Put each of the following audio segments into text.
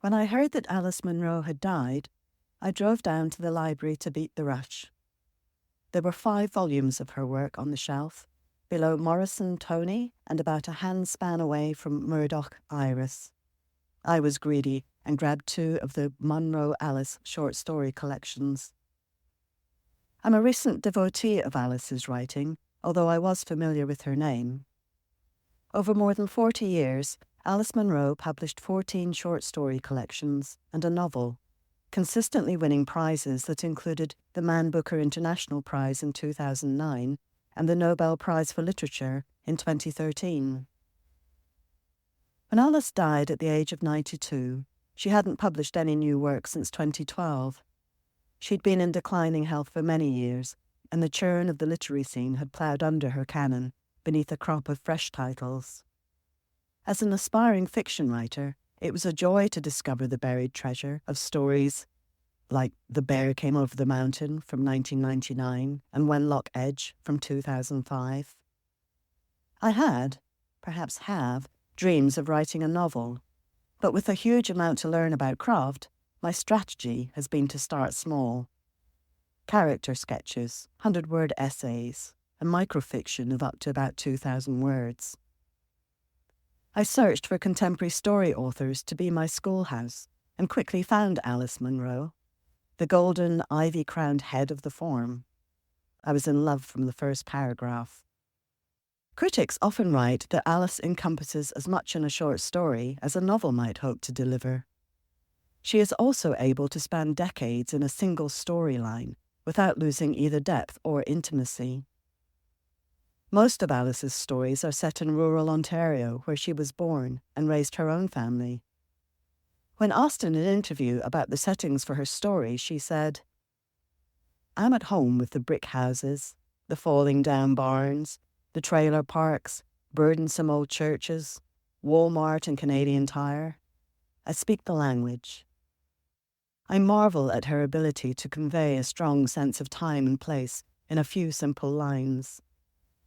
When I heard that Alice Munro had died, I drove down to the library to beat the rush. There were 5 volumes of her work on the shelf, below Morrison, Toni, and about a handspan away from Murdoch, Iris. I was greedy and grabbed 2 of the Munro Alice short story collections. I'm a recent devotee of Alice's writing, although I was familiar with her name. Over more than 40 years, Alice Munro published 14 short story collections and a novel, consistently winning prizes that included the Man Booker International Prize in 2009 and the Nobel Prize for Literature in 2013. When Alice died at the age of 92, she hadn't published any new work since 2012. She'd been in declining health for many years, and the churn of the literary scene had ploughed under her canon, beneath a crop of fresh titles. As an aspiring fiction writer, it was a joy to discover the buried treasure of stories like The Bear Came Over the Mountain from 1999 and Wenlock Edge from 2005. I had, perhaps have, dreams of writing a novel, but with a huge amount to learn about craft, my strategy has been to start small. Character sketches, 100-word essays, and microfiction of up to about 2,000 words. I searched for contemporary story authors to be my schoolhouse and quickly found Alice Munro, the golden, ivy-crowned head of the form. I was in love from the first paragraph. Critics often write that Alice encompasses as much in a short story as a novel might hope to deliver. She is also able to span decades in a single storyline without losing either depth or intimacy. Most of Alice's stories are set in rural Ontario, where she was born and raised her own family. When asked in an interview about the settings for her story, she said, "I'm at home with the brick houses, the falling down barns, the trailer parks, burdensome old churches, Walmart and Canadian Tire. I speak the language." I marvel at her ability to convey a strong sense of time and place in a few simple lines.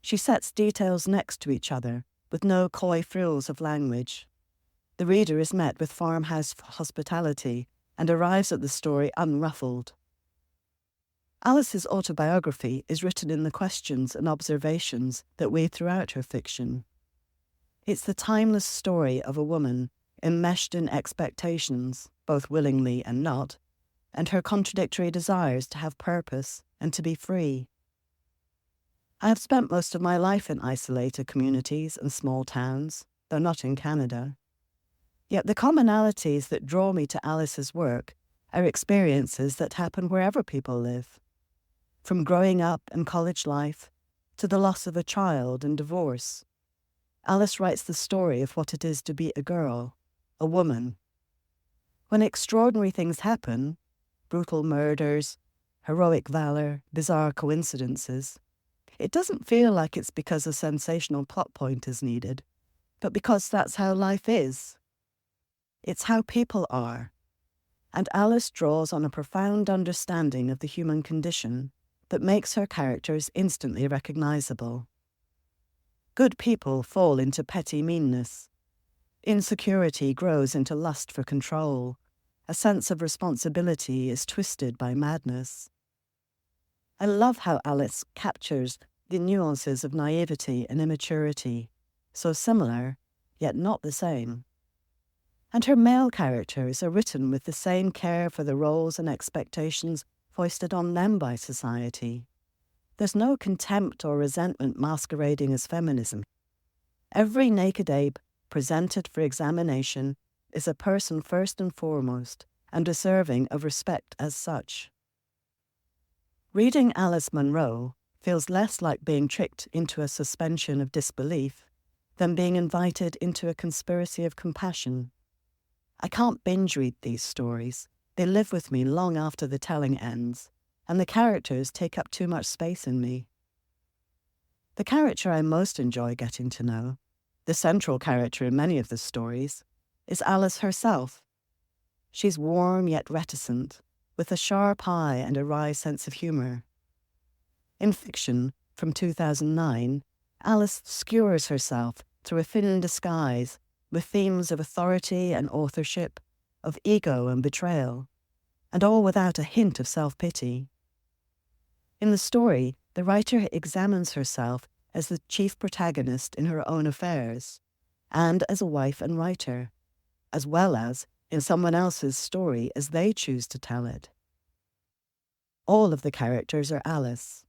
She sets details next to each other, with no coy frills of language. The reader is met with farmhouse hospitality and arrives at the story unruffled. Alice's autobiography is written in the questions and observations that weave throughout her fiction. It's the timeless story of a woman enmeshed in expectations, both willingly and not, and her contradictory desires to have purpose and to be free. I have spent most of my life in isolated communities and small towns, though not in Canada. Yet the commonalities that draw me to Alice's work are experiences that happen wherever people live. From growing up and college life to the loss of a child and divorce, Alice writes the story of what it is to be a girl, a woman. When extraordinary things happen, brutal murders, heroic valor, bizarre coincidences, it doesn't feel like it's because a sensational plot point is needed, but because that's how life is. It's how people are, and Alice draws on a profound understanding of the human condition that makes her characters instantly recognizable. Good people fall into petty meanness. Insecurity grows into lust for control. A sense of responsibility is twisted by madness. I love how Alice captures the nuances of naivety and immaturity, so similar, yet not the same. And her male characters are written with the same care for the roles and expectations foisted on them by society. There's no contempt or resentment masquerading as feminism. Every naked ape presented for examination is a person first and foremost, and deserving of respect as such. Reading Alice Munro feels less like being tricked into a suspension of disbelief than being invited into a conspiracy of compassion. I can't binge read these stories. They live with me long after the telling ends, and the characters take up too much space in me. The character I most enjoy getting to know, the central character in many of the stories, is Alice herself. She's warm yet reticent, with a sharp eye and a wry sense of humour. In fiction, from 2009, Alice skewers herself through a thin disguise with themes of authority and authorship, of ego and betrayal, and all without a hint of self-pity. In the story, the writer examines herself as the chief protagonist in her own affairs, and as a wife and writer, as well as in someone else's story as they choose to tell it. All of the characters are Alice,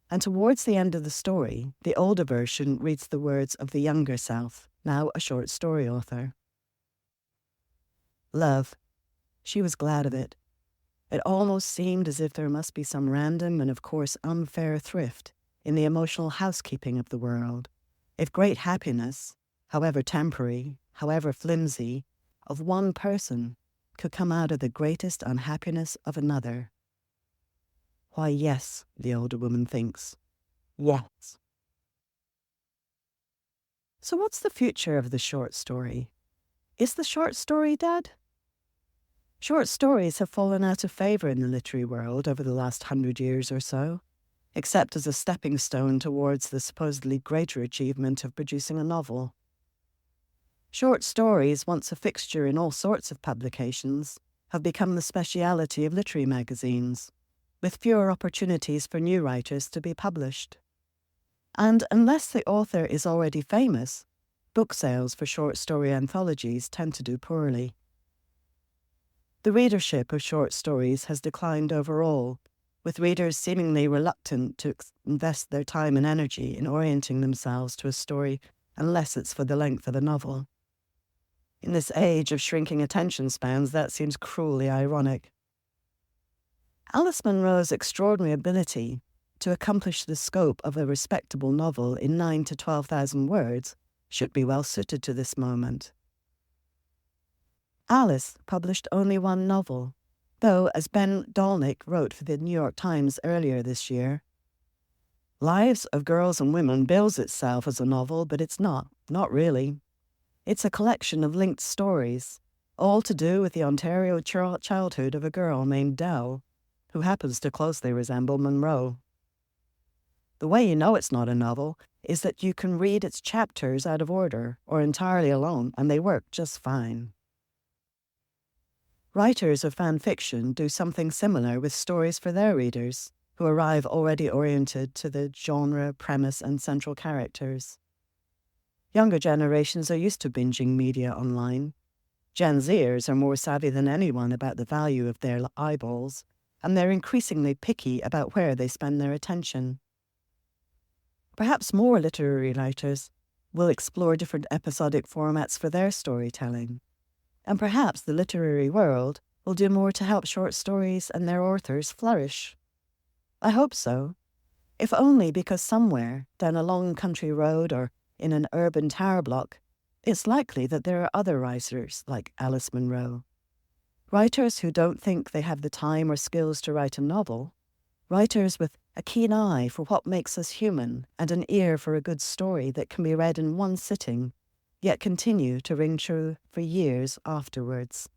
and towards the end of the story, the older version reads the words of the younger self, now a short story author. Love. She was glad of it. It almost seemed as if there must be some random and of course unfair thrift in the emotional housekeeping of the world, if great happiness, however temporary, however flimsy, of one person could come out of the greatest unhappiness of another. Why, yes, the older woman thinks. Yes. So what's the future of the short story? Is the short story dead? Short stories have fallen out of favour in the literary world over the last 100 years or so, except as a stepping stone towards the supposedly greater achievement of producing a novel. Short stories, once a fixture in all sorts of publications, have become the speciality of literary magazines, with fewer opportunities for new writers to be published. And unless the author is already famous, book sales for short story anthologies tend to do poorly. The readership of short stories has declined overall, with readers seemingly reluctant to invest their time and energy in orienting themselves to a story unless it's for the length of a novel. In this age of shrinking attention spans, that seems cruelly ironic. Alice Munro's extraordinary ability to accomplish the scope of a respectable novel in 9,000 to 12,000 words should be well suited to this moment. Alice published only one novel, though, as Ben Dolnick wrote for the New York Times earlier this year, Lives of Girls and Women bills itself as a novel, but it's not really. It's a collection of linked stories, all to do with the Ontario childhood of a girl named Dell, who happens to closely resemble Munro. The way you know it's not a novel is that you can read its chapters out of order or entirely alone, and they work just fine. Writers of fan fiction do something similar with stories for their readers, who arrive already oriented to the genre, premise, and central characters. Younger generations are used to binging media online. Gen Zers are more savvy than anyone about the value of their eyeballs, and they're increasingly picky about where they spend their attention. Perhaps more literary writers will explore different episodic formats for their storytelling, and perhaps the literary world will do more to help short stories and their authors flourish. I hope so, if only because somewhere down a long country road or in an urban tower block, it's likely that there are other writers like Alice Munro. Writers who don't think they have the time or skills to write a novel, writers with a keen eye for what makes us human and an ear for a good story that can be read in one sitting, yet continue to ring true for years afterwards.